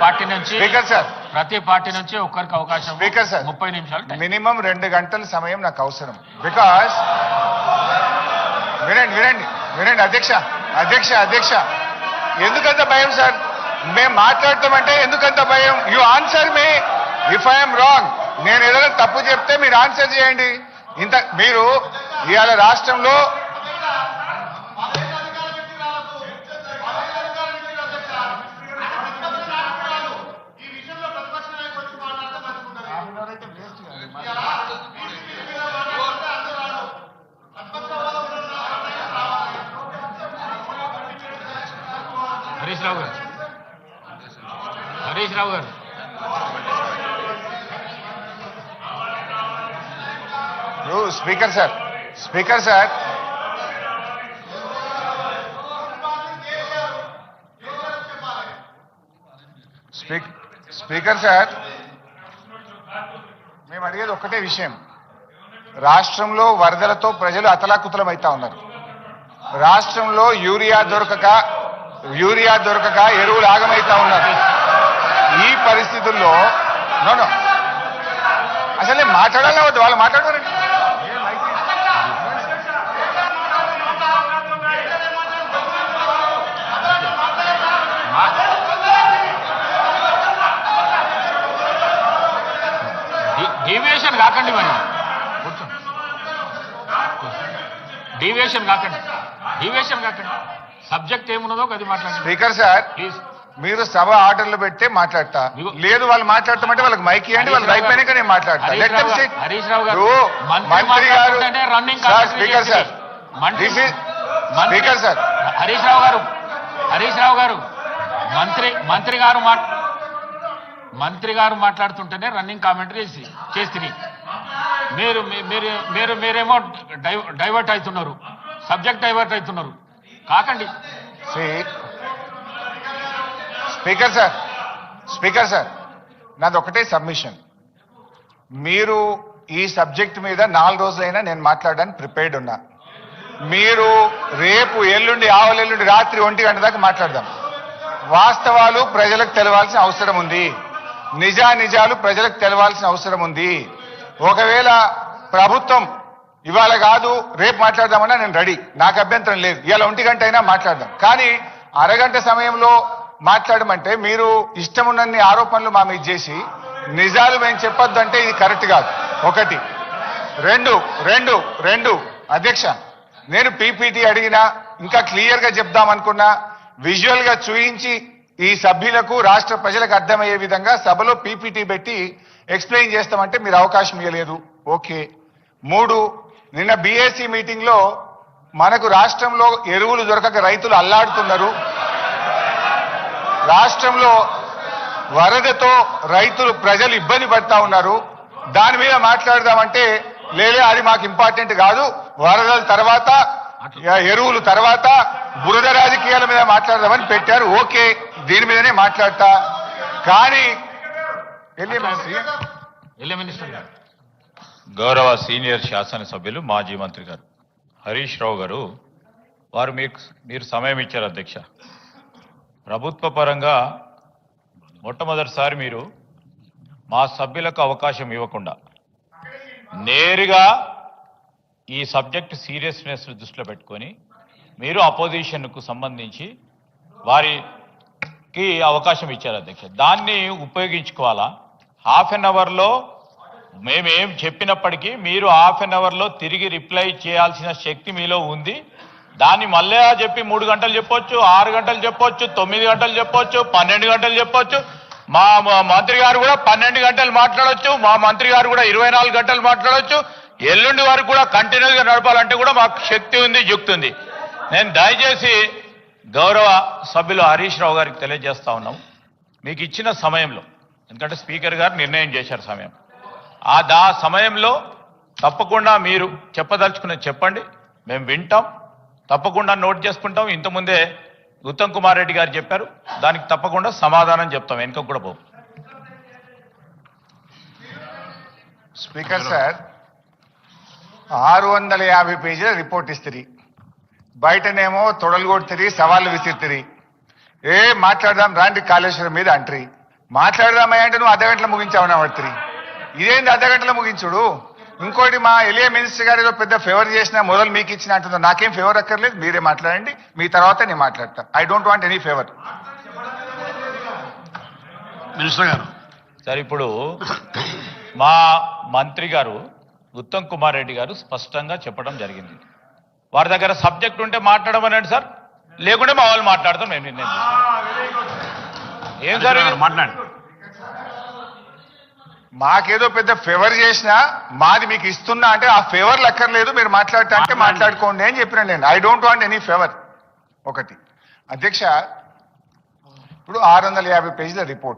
Party నుంచి speaker sir, ప్రతి party నుంచి ఒక్కరికి అవకాశం. స్పీకర్ సార్, 30 నిమిషాలు మినిమం 2 గంటల సమయం నాకు అవసరం. బికాస్ వినండి వినండి వినండి అధ్యక్ష అధ్యక్ష అధ్యక్ష ఎందుకంత భయం సార్? మేము మాట్లాడతామంటే ఎందుకంత భయం? You answer me if I'm wrong. నేను ఏదైనా తప్పు చెప్తే మీరు ఆన్సర్ చేయండి. ఇంత మీరు ఇవాళ రాష్ట్రంలో హరీష్ రావు గారు హరీష్ రావు గారు speaker sir speaker sir speaker sir మేము అడిగేది ఒక్కటే విషయం. రాష్ట్రంలో వరదలతో ప్రజలు అతలాకుతలం అవుతా ఉన్నారు. రాష్ట్రంలో యూరియా దొరకక ఎరువులు ఆగమైతా ఉన్నారు. ఈ పరిస్థితుల్లో నో అసలే మాట్లాడాలి వద్దు, వాళ్ళు మాట్లాడతారండి. డీవియేషన్ కాకండి, మరి డీవియేషన్ కాకండి సబ్జెక్ట్ ఏమున్నదో అది మాట్లాడండి. స్పీకర్ సార్ ప్లీజ్, మీరు సభ ఆర్డర్లు పెడితే మాట్లాడతా, లేదు వాళ్ళు మాట్లాడతామంటే వాళ్ళకి మైక్ ఇవ్వండి, వాళ్ళకి అయిపోయినాక నేను మాట్లాడతా. హరీష్ రావు గారు మంత్రి గారు speaker sir speaker sir Harish Rao garu మంత్రి గారు మాట్లాడుతుంటేనే రన్నింగ్ కామెంటరీ చేస్తుంది. మీరేమో డైవర్ట్ అవుతున్నారు, సబ్జెక్ట్ డైవర్ట్ అవుతున్నారు. కాకండి. స్పీకర్ సార్ నాది ఒకటే సబ్మిషన్. మీరు ఈ సబ్జెక్ట్ మీద 4 రోజులైనా నేను మాట్లాడడానికి ప్రిపేర్డ్ ఉన్నా. మీరు రేపు ఎల్లుండి ఆవలెల్లుండి రాత్రి 1 గంట దాకా మాట్లాడదాం. వాస్తవాలు ప్రజలకు తెలవాల్సిన అవసరం ఉంది, నిజాలు ప్రజలకు తెలవాల్సిన అవసరం ఉంది. ఒకవేళ ప్రభుత్వం ఇవాళ కాదు రేపు మాట్లాడదామన్నా నేను రెడీ, నాకు అభ్యంతరం లేదు. ఇవాళ 1 గంట అయినా మాట్లాడదాం. కానీ అరగంట సమయంలో మాట్లాడమంటే మీరు ఇష్టం ఉన్నన్ని ఆరోపణలు మా మీద చేసి నిజాలు మేము చెప్పొద్దు అంటే ఇది కరెక్ట్ కాదు. ఒకటి. రెండు అధ్యక్ష, నేను పీపీటీ అడిగినా ఇంకా క్లియర్గా చెప్దామనుకున్నా, విజువల్గా చూయించి ఈ సభ్యులకు రాష్ట్ర ప్రజలకు అర్థమయ్యే విధంగా సభలో పీపీటీ పెట్టి ఎక్స్ప్లెయిన్ చేస్తామంటే మీరు అవకాశం ఇవ్వలేదు. ఓకే. 3, నిన్న బీఏసీ మీటింగ్ లో మనకు రాష్ట్రంలో ఎరువులు దొరకక రైతులు అల్లాడుతున్నారు. రాష్ట్రంలో వరదతో ప్రజలు ఇబ్బంది పడతా ఉన్నారు. దాని మీద మాట్లాడదామంటే లేలే అది మాకు ఇంపార్టెంట్ కాదు, వరదల తర్వాత ఎరువులు తర్వాత బురద రాజకీయాల మీద మాట్లాడదామని పెట్టారు. ఓకే, దీని మీదనే మాట్లాడతా. కానీ గౌరవ సీనియర్ శాసనసభ్యులు మాజీ మంత్రి గారు హరీష్ రావు గారు వారు మీరు సమయం ఇచ్చారు అధ్యక్ష. ప్రభుత్వ పరంగా మొట్టమొదటిసారి మీరు మా సభ్యులకు అవకాశం ఇవ్వకుండా నేరుగా ఈ సబ్జెక్ట్ సీరియస్నెస్ దృష్టిలో పెట్టుకొని మీరు అపోజిషన్కు సంబంధించి వారికి అవకాశం ఇచ్చారు అధ్యక్ష. దాన్ని ఉపయోగించుకోవాలా? హాఫ్ అన్ అవర్లో మేమేం చెప్పినప్పటికీ మీరు హాఫ్ అన్ అవర్లో తిరిగి రిప్లై చేయాల్సిన శక్తి మీలో ఉంది. దాన్ని మళ్ళీ చెప్పి 3 గంటలు చెప్పొచ్చు, 6 గంటలు చెప్పొచ్చు, 9 గంటలు చెప్పొచ్చు, 12 గంటలు చెప్పొచ్చు. మా మంత్రి గారు కూడా 12 గంటలు మాట్లాడొచ్చు, మా మంత్రి గారు కూడా 24 గంటలు మాట్లాడొచ్చు. ఎల్లుండి వరకు కూడా కంటిన్యూస్గా నడపాలంటే కూడా మాకు శక్తి ఉంది, యుక్తి ఉంది. నేను దయచేసి గౌరవ సభ్యులు హరీష్ రావు గారికి తెలియజేస్తా ఉన్నాం, మీకు ఇచ్చిన సమయంలో, ఎందుకంటే స్పీకర్ గారు నిర్ణయం చేశారు సమయం, ఆ సమయంలో తప్పకుండా మీరు చెప్పదలుచుకున్నది చెప్పండి, మేము వింటాం, తప్పకుండా నోట్ చేసుకుంటాం. ఇంతకుముందే ఉత్తమ్ కుమార్ రెడ్డి గారు చెప్పారు, దానికి తప్పకుండా సమాధానం చెప్తాం, వెనుక కూడా పోవు. స్పీకర్ సార్ 650 పేజీల రిపోర్ట్ ఇస్తుంది, బయటనేమో తొడలు కొడుతుంది, సవాళ్ళు విసిరుతుంది. మాట్లాడదాం రాండి కాళేశ్వరం మీద అంట్రీ మాట్లాడదామయ్యా అంటే నువ్వు అర్ధగంటలో ముగించావునా వర్తిరి ఇదేంది అర్ధగంటలో ముగించుడు ఇంకోటి మా ఎలియా మినిస్టర్ గారు ఏదో పెద్ద ఫేవర్ చేసినా మొదలు మీకు ఇచ్చిన అంటుందో నాకేం ఫేవర్ అక్కర్లేదు మీరే మాట్లాడండి మీ తర్వాత నేను మాట్లాడతా I don't want any favour minister గారు సార్ ఇప్పుడు మా మంత్రి గారు ఉత్తమ్ కుమార్ రెడ్డి గారు స్పష్టంగా చెప్పడం జరిగింది వారి దగ్గర సబ్జెక్ట్ ఉంటే మాట్లాడమనండి సార్ లేకుంటే మా వాళ్ళు మాట్లాడతాం మేము నిర్ణయం తీసుకుంటాం. ఏం సార్ ఇది? మాట్లాడండి మాకేదో పెద్ద ఫేవర్ చేసినా మాది మీకు ఇస్తున్నా అంటే ఆ ఫేవర్ లెక్కర్లేదు మీరు మాట్లాడతా అంటే మాట్లాడుకోండి అని చెప్పిన నేను I don't want any favour ఒకటి అధ్యక్ష ఇప్పుడు 650 పేజీల రిపోర్ట్